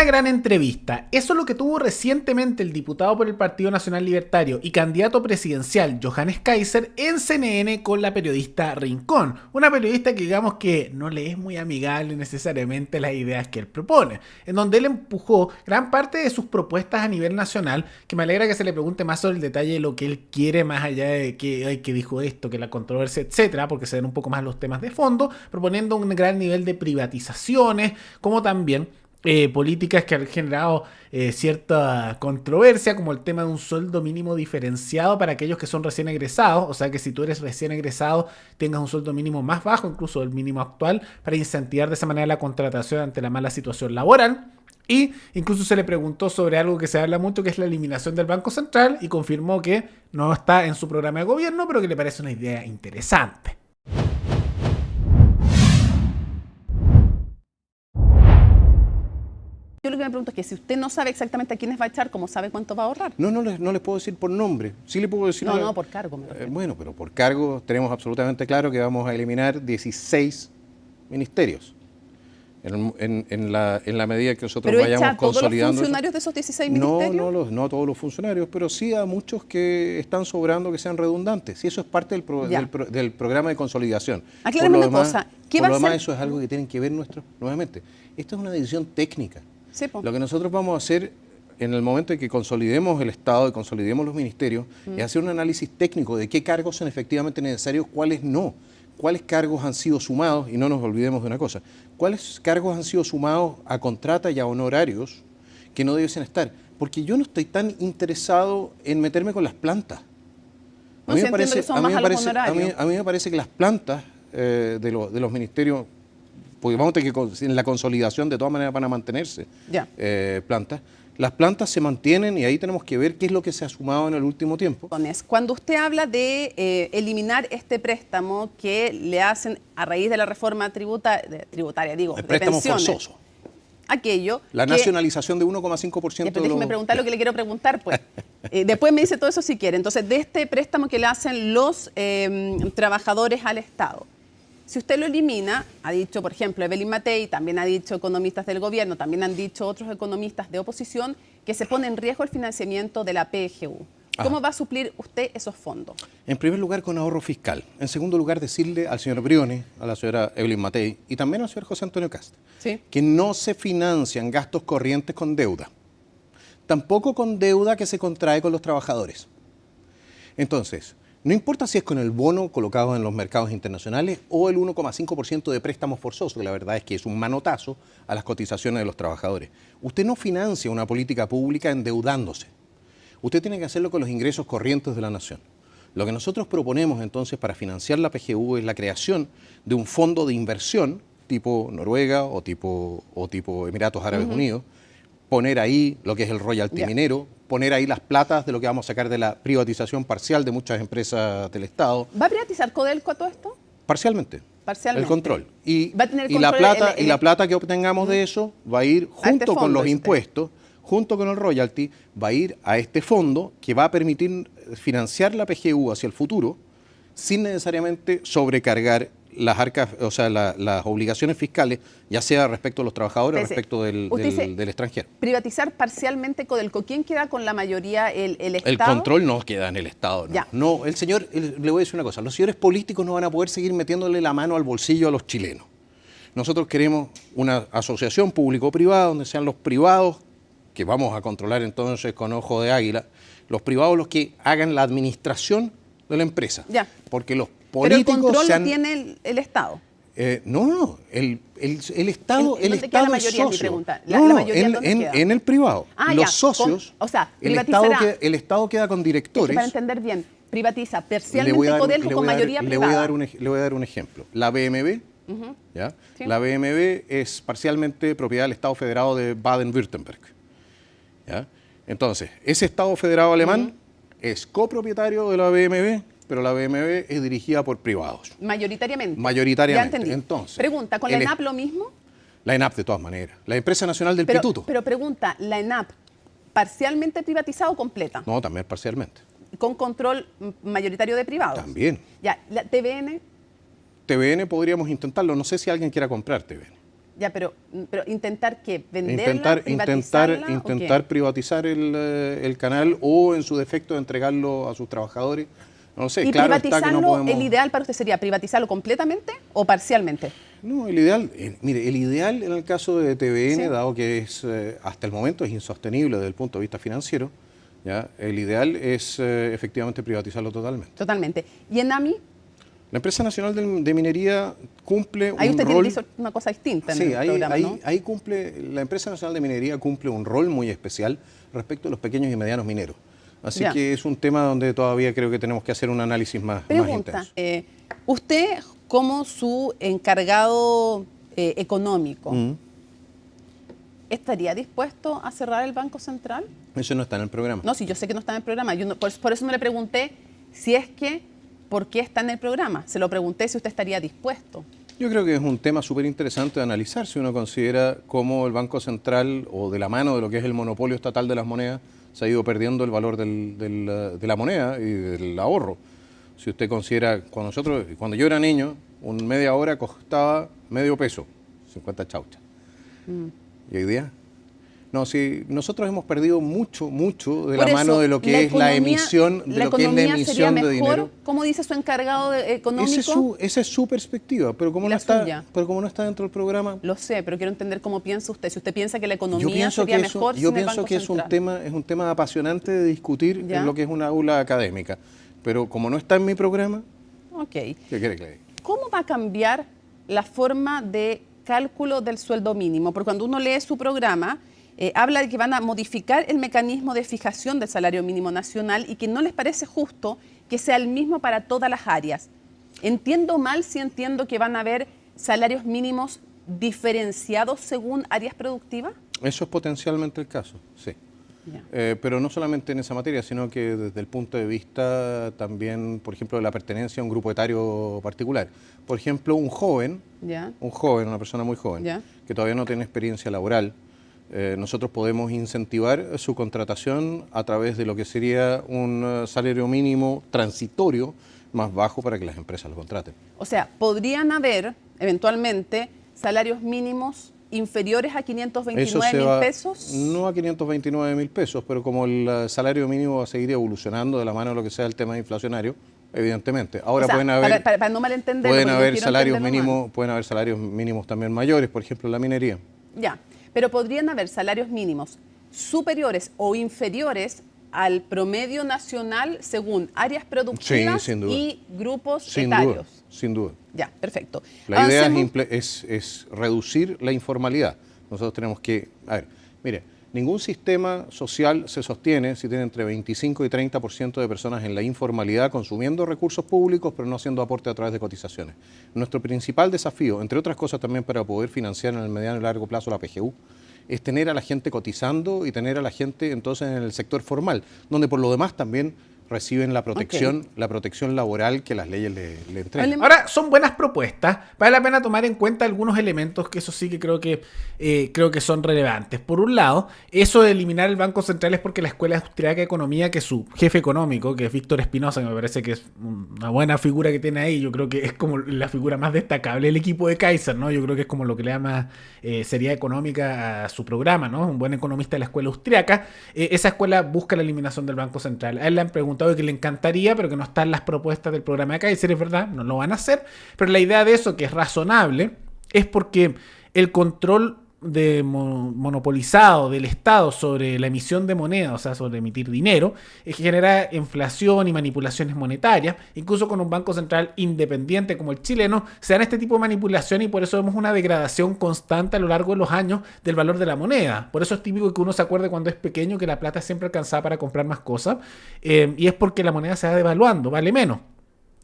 Una gran entrevista. Eso es lo que tuvo recientemente el diputado por el Partido Nacional Libertario y candidato presidencial Johannes Kaiser en CNN con la periodista Rincón. Una periodista que digamos que no le es muy amigable necesariamente las ideas que él propone. En donde él empujó gran parte de sus propuestas a nivel nacional, que me alegra que se le pregunte más sobre el detalle de lo que él quiere más allá de que dijo esto, que la controversia, etcétera, porque se ven un poco más los temas de fondo, proponiendo un gran nivel de privatizaciones, como también políticas que han generado cierta controversia, como el tema de un sueldo mínimo diferenciado para aquellos que son recién egresados, o sea que si tú eres recién egresado tengas un sueldo mínimo más bajo incluso del mínimo actual, para incentivar de esa manera la contratación ante la mala situación laboral. Y incluso se le preguntó sobre algo que se habla mucho, que es la eliminación del Banco Central, y confirmó que no está en su programa de gobierno, pero que le parece una idea interesante. Yo lo que me pregunto es que si usted no sabe exactamente a quiénes va a echar, ¿cómo sabe cuánto va a ahorrar? No les puedo decir por nombre. Sí le puedo decir... No, por cargo. Bueno, pero por cargo tenemos absolutamente claro que vamos a eliminar 16 ministerios. En la medida que nosotros vayamos consolidando... ¿Pero echa a todos los funcionarios de esos 16 ministerios? No a todos los funcionarios, pero sí a muchos que están sobrando, que sean redundantes. Y eso es parte del programa de consolidación. Aclárame una cosa. Por lo demás, eso es algo que tienen que ver nuevamente. Esta es una decisión técnica. Sí, lo que nosotros vamos a hacer en el momento en que consolidemos el Estado y consolidemos los ministerios es hacer un análisis técnico de qué cargos son efectivamente necesarios, cuáles no, cuáles cargos han sido sumados, y no nos olvidemos de una cosa, cuáles cargos han sido sumados a contrata y a honorarios que no debiesen estar, porque yo no estoy tan interesado en meterme con las plantas. A mí me parece que las plantas de los ministerios, porque vamos a tener que en la consolidación de todas maneras van a mantenerse plantas. Las plantas se mantienen y ahí tenemos que ver qué es lo que se ha sumado en el último tiempo. Cuando usted habla de eliminar este préstamo que le hacen a raíz de la reforma tributaria, digo, el préstamo de pensiones, forzoso. Aquello la nacionalización de 1,5%. Déjeme preguntar lo que le quiero preguntar, pues. Después me dice todo eso si quiere. Entonces, de este préstamo que le hacen los trabajadores al Estado, si usted lo elimina, ha dicho, por ejemplo, Evelyn Matei, también ha dicho economistas del gobierno, también han dicho otros economistas de oposición, que se pone en riesgo el financiamiento de la PGU. ¿Cómo va a suplir usted esos fondos? En primer lugar, con ahorro fiscal. En segundo lugar, decirle al señor Briones, a la señora Evelyn Matei y también al señor José Antonio Cast, que no se financian gastos corrientes con deuda. Tampoco con deuda que se contrae con los trabajadores. Entonces, no importa si es con el bono colocado en los mercados internacionales o el 1,5% de préstamos forzosos, que la verdad es que es un manotazo a las cotizaciones de los trabajadores. Usted no financia una política pública endeudándose. Usted tiene que hacerlo con los ingresos corrientes de la nación. Lo que nosotros proponemos entonces para financiar la PGU es la creación de un fondo de inversión tipo Noruega o tipo Emiratos Árabes Unidos, poner ahí lo que es el royalty minero, poner ahí las platas de lo que vamos a sacar de la privatización parcial de muchas empresas del Estado. ¿Va a privatizar Codelco a todo esto? Parcialmente. Parcialmente. El control. ¿Va a tener y la plata que obtengamos de eso va a ir junto con los impuestos, junto con el royalty, va a ir a este fondo que va a permitir financiar la PGU hacia el futuro sin necesariamente sobrecargar las arcas, o sea, las obligaciones fiscales, ya sea respecto a los trabajadores o respecto del extranjero. Privatizar parcialmente Codelco. ¿Quién queda con la mayoría? ¿El Estado? El control no queda en el Estado. No, el señor, le voy a decir una cosa, los señores políticos no van a poder seguir metiéndole la mano al bolsillo a los chilenos. Nosotros queremos una asociación público-privada donde sean los privados, que vamos a controlar entonces con ojo de águila, los privados los que hagan la administración de la empresa. Porque los políticos... Pero el control lo tiene el Estado. No, el Estado, el Estado la mayoría, es socio. En el privado. Los socios, o sea, el Estado queda con directores. Para entender bien, privatiza parcialmente Codelco con mayoría privada. Le voy a dar un ejemplo. La BMW, la BMW es parcialmente propiedad del Estado Federado de Baden-Württemberg. Entonces, ese Estado Federado alemán es copropietario de la BMW, pero la BMW es dirigida por privados. Mayoritariamente. Mayoritariamente. Ya entendí. Entonces, pregunta, ¿con la ENAP lo mismo? La ENAP de todas maneras. La Empresa Nacional del Pituto. Pero pregunta, ¿la ENAP parcialmente privatizada o completa? No, también parcialmente. ¿Con control mayoritario de privados? También. Ya, ¿la TVN? TVN podríamos intentarlo. No sé si alguien quiera comprar TVN. Ya, pero intentar qué, venderla, intentar privatizar el canal o en su defecto entregarlo a sus trabajadores. No sé, ¿Y claro privatizarlo, está que no podemos... el ideal para usted sería privatizarlo completamente o parcialmente? No, el ideal, mire, el ideal en el caso de TVN, Sí. dado que es hasta el momento es insostenible desde el punto de vista financiero, ¿ya? El ideal es efectivamente privatizarlo totalmente. Totalmente. ¿Y ENAMI? La Empresa Nacional de Minería cumple Ahí un usted rol... dice una cosa distinta en Sí, el programa, ¿no? ahí cumple, la Empresa Nacional de Minería cumple un rol muy especial respecto a los pequeños y medianos mineros. Así Ya. que es un tema donde todavía creo que tenemos que hacer un análisis más Pregunta, intenso. usted como su encargado económico, ¿estaría dispuesto a cerrar el Banco Central? Eso no está en el programa. No, sí, yo sé que no está en el programa. Por eso no le pregunté si es que, ¿por qué está en el programa? Se lo pregunté si usted estaría dispuesto. Yo creo que es un tema súper interesante de analizar si uno considera cómo el Banco Central, o de la mano de lo que es el monopolio estatal de las monedas, se ha ido perdiendo el valor de la moneda y del ahorro. Si usted considera, cuando yo era niño, un media hora costaba medio peso, 50 chauchas. ¿Y hoy día? No, sí, nosotros hemos perdido mucho de la mano de lo que es la emisión, de lo que es la emisión de dinero. ¿Cómo dice su encargado económico? Esa es su perspectiva, pero como no está dentro del programa. Lo sé, pero quiero entender cómo piensa usted. Si usted piensa que la economía sería mejor sin el Banco Central. Yo pienso que es un tema apasionante de discutir en lo que es una aula académica, pero como no está en mi programa, ¿qué quiere que le diga? ¿Cómo va a cambiar la forma de cálculo del sueldo mínimo? Porque cuando uno lee su programa, habla de que van a modificar el mecanismo de fijación del salario mínimo nacional y que no les parece justo que sea el mismo para todas las áreas. ¿Entiendo mal si entiendo que van a haber salarios mínimos diferenciados según áreas productivas? Eso es potencialmente el caso, sí. Pero no solamente en esa materia, sino que desde el punto de vista también, por ejemplo, de la pertenencia a un grupo etario particular. Por ejemplo, un joven, una persona muy joven, que todavía no tiene experiencia laboral, nosotros podemos incentivar su contratación a través de lo que sería un salario mínimo transitorio más bajo para que las empresas lo contraten. O sea, podrían haber eventualmente salarios mínimos inferiores a 529.000 pesos. No a 529.000 pesos, pero como el salario mínimo va a seguir evolucionando de la mano de lo que sea el tema inflacionario, evidentemente. Ahora pueden haber, para no malentender, pueden haber salarios mínimos también mayores, por ejemplo, en la minería. Ya. Pero podrían haber salarios mínimos superiores o inferiores al promedio nacional según áreas productivas y grupos etarios. Sin duda. Ya, perfecto. La idea es reducir la informalidad. Nosotros tenemos que... A ver, mire, ningún sistema social se sostiene si tiene entre 25 y 30% de personas en la informalidad consumiendo recursos públicos pero no haciendo aporte a través de cotizaciones. Nuestro principal desafío, entre otras cosas también para poder financiar en el mediano y largo plazo la PGU, es tener a la gente cotizando y tener a la gente entonces en el sector formal, donde por lo demás también reciben la protección laboral que las leyes le entregan. Ahora, son buenas propuestas. Vale la pena tomar en cuenta algunos elementos que eso sí que creo que son relevantes. Por un lado, eso de eliminar el Banco Central es porque la Escuela Austriaca de Economía, que su jefe económico, que es Víctor Espinosa, que me parece que es una buena figura que tiene ahí, yo creo que es como la figura más destacable del equipo de Kaiser, ¿no? Yo creo que es como lo que le da más seriedad económica a su programa, ¿no? Un buen economista de la Escuela Austriaca. Esa escuela busca la eliminación del Banco Central. A él le han preguntado que le encantaría, pero que no están las propuestas del programa de Kaiser, es verdad, no lo van a hacer, pero la idea de eso, que es razonable, es porque el control monopolizado del Estado sobre la emisión de moneda, o sea, sobre emitir dinero, genera inflación y manipulaciones monetarias. Incluso con un banco central independiente como el chileno, se dan este tipo de manipulación y por eso vemos una degradación constante a lo largo de los años del valor de la moneda. Por eso es típico que uno se acuerde cuando es pequeño que la plata siempre alcanzaba para comprar más cosas, y es porque la moneda se va devaluando, vale menos.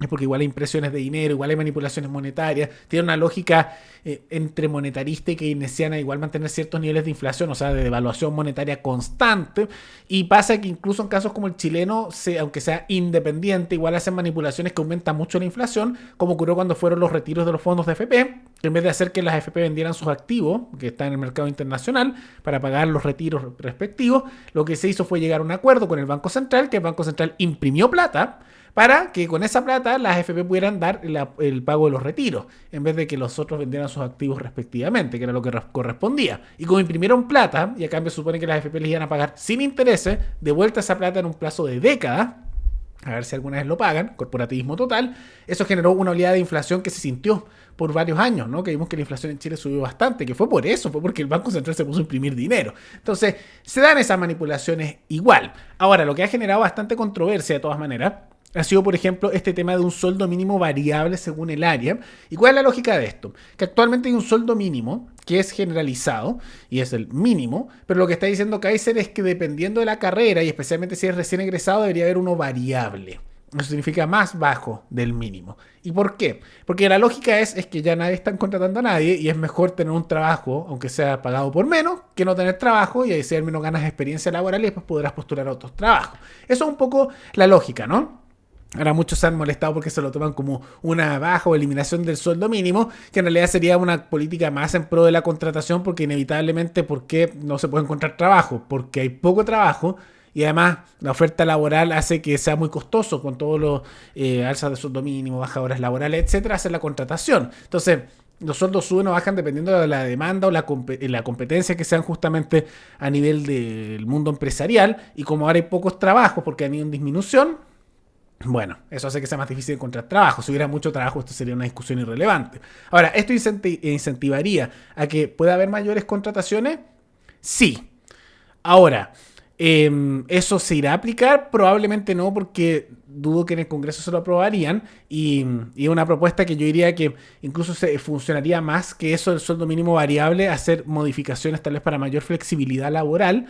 Es porque igual hay impresiones de dinero, igual hay manipulaciones monetarias, tiene una lógica entre monetarista y keynesiana, igual mantener ciertos niveles de inflación, o sea, de devaluación monetaria constante, y pasa que incluso en casos como el chileno, aunque sea independiente, igual hacen manipulaciones que aumentan mucho la inflación, como ocurrió cuando fueron los retiros de los fondos de FP, en vez de hacer que las AFP vendieran sus activos, que están en el mercado internacional, para pagar los retiros respectivos, lo que se hizo fue llegar a un acuerdo con el Banco Central, que el Banco Central imprimió plata, para que con esa plata las AFP pudieran dar el pago de los retiros, en vez de que los otros vendieran sus activos respectivamente, que era lo que correspondía. Y como imprimieron plata, y a cambio supone que las AFP les iban a pagar sin intereses, de vuelta esa plata en un plazo de décadas, a ver si alguna vez lo pagan, corporativismo total, eso generó una oleada de inflación que se sintió por varios años, ¿no? Que vimos que la inflación en Chile subió bastante, que fue por eso, fue porque el Banco Central se puso a imprimir dinero. Entonces, se dan esas manipulaciones igual. Ahora, lo que ha generado bastante controversia de todas maneras ha sido, por ejemplo, este tema de un sueldo mínimo variable según el área. ¿Y cuál es la lógica de esto? Que actualmente hay un sueldo mínimo que es generalizado y es el mínimo, pero lo que está diciendo Kaiser es que dependiendo de la carrera y especialmente si es recién egresado debería haber uno variable. Eso significa más bajo del mínimo. ¿Y por qué? Porque la lógica es que ya nadie está contratando a nadie y es mejor tener un trabajo, aunque sea pagado por menos, que no tener trabajo y ahí si al menos ganas experiencia laboral y después podrás postular a otros trabajos. Eso es un poco la lógica, ¿no? Ahora muchos se han molestado porque se lo toman como una baja o eliminación del sueldo mínimo, que en realidad sería una política más en pro de la contratación porque inevitablemente, ¿por qué no se puede encontrar trabajo? Porque hay poco trabajo y además la oferta laboral hace que sea muy costoso con todos los alzas de sueldo mínimo, bajas horas laborales, etcétera, hacer la contratación. Entonces, los sueldos suben o bajan dependiendo de la demanda o la competencia que sean justamente a nivel del mundo empresarial y como ahora hay pocos trabajos porque han ido en disminución. Bueno, eso hace que sea más difícil encontrar trabajo. Si hubiera mucho trabajo, esto sería una discusión irrelevante. Ahora, ¿esto incentivaría a que pueda haber mayores contrataciones? Sí. Ahora, ¿eso se irá a aplicar? Probablemente no, porque dudo que en el Congreso se lo aprobarían y es una propuesta que yo diría que incluso funcionaría más que eso del sueldo mínimo variable, hacer modificaciones tal vez para mayor flexibilidad laboral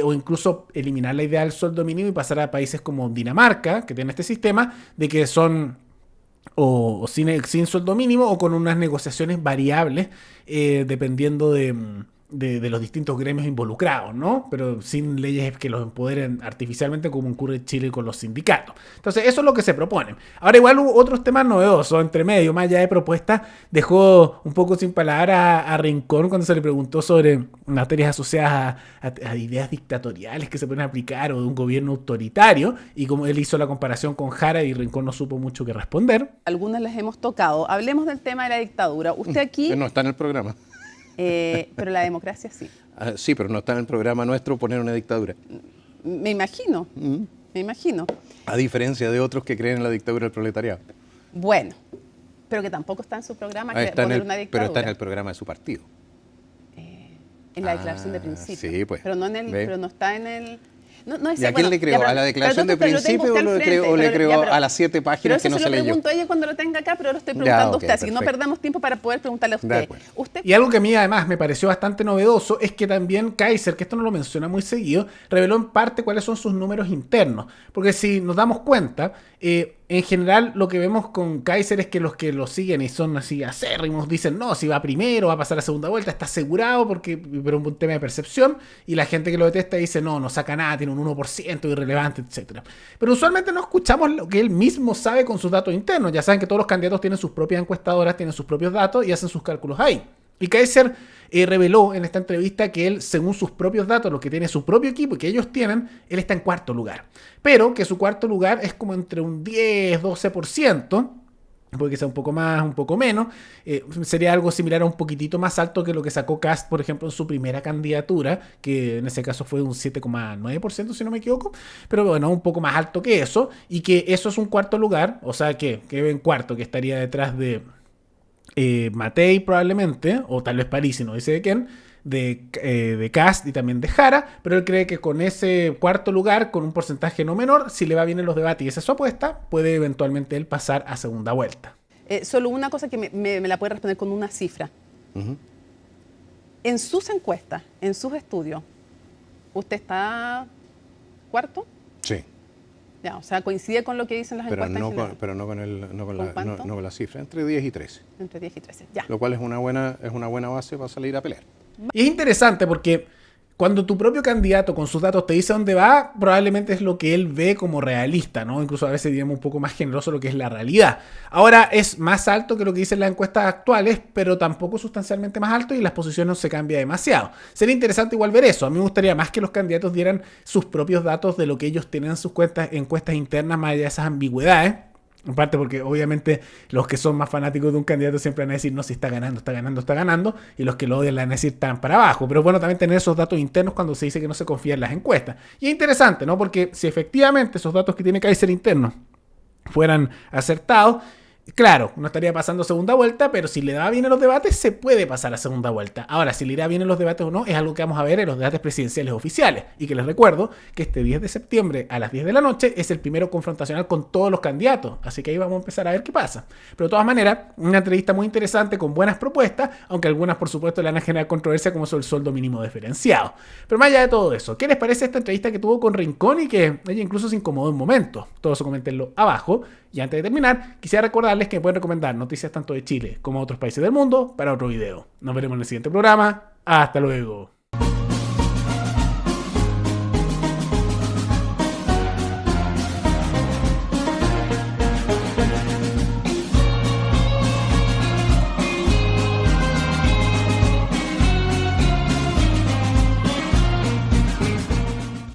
o incluso eliminar la idea del sueldo mínimo y pasar a países como Dinamarca, que tiene este sistema, de que son o sin sueldo mínimo o con unas negociaciones variables dependiendo de los distintos gremios involucrados, ¿no? Pero sin leyes que los empoderen artificialmente como ocurre en Chile con los sindicatos. Entonces, eso es lo que se propone. Ahora, igual hubo otros temas novedosos entre medio, más allá de propuestas, dejó un poco sin palabras a Rincón cuando se le preguntó sobre materias asociadas a ideas dictatoriales que se pueden aplicar o de un gobierno autoritario, y como él hizo la comparación con Jara y Rincón no supo mucho que responder. Algunas las hemos tocado. Hablemos del tema de la dictadura. Usted aquí... No está en el programa. Pero la democracia sí. Sí, pero no está en el programa nuestro poner una dictadura. Me imagino, me imagino. A diferencia de otros que creen en la dictadura del proletariado. Bueno, pero que tampoco está en su programa que poner una dictadura. Pero está en el programa de su partido. En la declaración de principios. Sí, pues. Pero no está en el... ¿Y a quién le creo? ¿A la declaración de principio o le creo a las 7 páginas que no se leyó? Pero eso se lo pregunto a ella cuando lo tenga acá, pero lo estoy preguntando a usted, así que no perdamos tiempo para poder preguntarle a usted. Y algo que a mí además me pareció bastante novedoso es que también Kaiser, que esto no lo menciona muy seguido, reveló en parte cuáles son sus números internos. Porque si nos damos cuenta, en general lo que vemos con Kaiser es que los que lo siguen y son así acérrimos dicen, no, si va primero, va a pasar a segunda vuelta, está asegurado, pero es un tema de percepción, y la gente que lo detesta dice, no saca nada, tiene un 1%, irrelevante, etc. Pero usualmente no escuchamos lo que él mismo sabe con sus datos internos. Ya saben que todos los candidatos tienen sus propias encuestadoras, tienen sus propios datos y hacen sus cálculos ahí. Y Kaiser reveló en esta entrevista que él, según sus propios datos, lo que tiene su propio equipo y que ellos tienen, él está en cuarto lugar. Pero que su cuarto lugar es como entre un 10-12%, puede que sea un poco más, un poco menos. Sería algo similar a un poquitito más alto que lo que sacó Kast, por ejemplo, en su primera candidatura, que en ese caso fue un 7,9%, si no me equivoco. Pero bueno, un poco más alto que eso. Y que eso es un cuarto lugar, o sea que en cuarto, que estaría detrás de Matei probablemente, o tal vez Parisi, no dice de quién, de Kast y también de Jara, pero él cree que con ese cuarto lugar, con un porcentaje no menor, si le va bien en los debates y esa es su apuesta, puede eventualmente él pasar a segunda vuelta. Solo una cosa que me la puede responder con una cifra. En sus encuestas, en sus estudios, ¿usted está cuarto? Sí. Ya, o sea, coincide con lo que dicen las encuestas. Pero no con la cifra, entre 10 y 13. Entre 10 y 13, ya. Lo cual es una buena base para salir a pelear. Y es interesante porque Cuando tu propio candidato con sus datos te dice dónde va, probablemente es lo que él ve como realista, ¿no? Incluso a veces digamos un poco más generoso lo que es la realidad. Ahora es más alto que lo que dicen las encuestas actuales, pero tampoco sustancialmente más alto y las posiciones no se cambia demasiado. Sería interesante igual ver eso. A mí me gustaría más que los candidatos dieran sus propios datos de lo que ellos tienen en sus encuestas internas, más allá de esas ambigüedades. En parte porque obviamente los que son más fanáticos de un candidato siempre van a decir no, si está ganando, está ganando, está ganando, y los que lo odian le van a decir están para abajo. Pero es bueno también tener esos datos internos cuando se dice que no se confía en las encuestas. Y es interesante, ¿no? Porque si efectivamente esos datos que tiene Kaiser internos fueran acertados, claro, no estaría pasando segunda vuelta, pero si le da bien en los debates, se puede pasar a segunda vuelta. Ahora, si le irá bien en los debates o no, es algo que vamos a ver en los debates presidenciales oficiales. Y que les recuerdo que este 10 de septiembre a las 10 de la noche es el primero confrontacional con todos los candidatos. Así que ahí vamos a empezar a ver qué pasa. Pero de todas maneras, una entrevista muy interesante con buenas propuestas, aunque algunas, por supuesto, le van a generar controversia como sobre el sueldo mínimo diferenciado. Pero más allá de todo eso, ¿qué les parece esta entrevista que tuvo con Rincón y que ella incluso se incomodó en momentos? Todo eso coméntenlo abajo. Y antes de terminar, quisiera recordarles que me pueden recomendar noticias tanto de Chile como de otros países del mundo para otro video. Nos veremos en el siguiente programa. Hasta luego.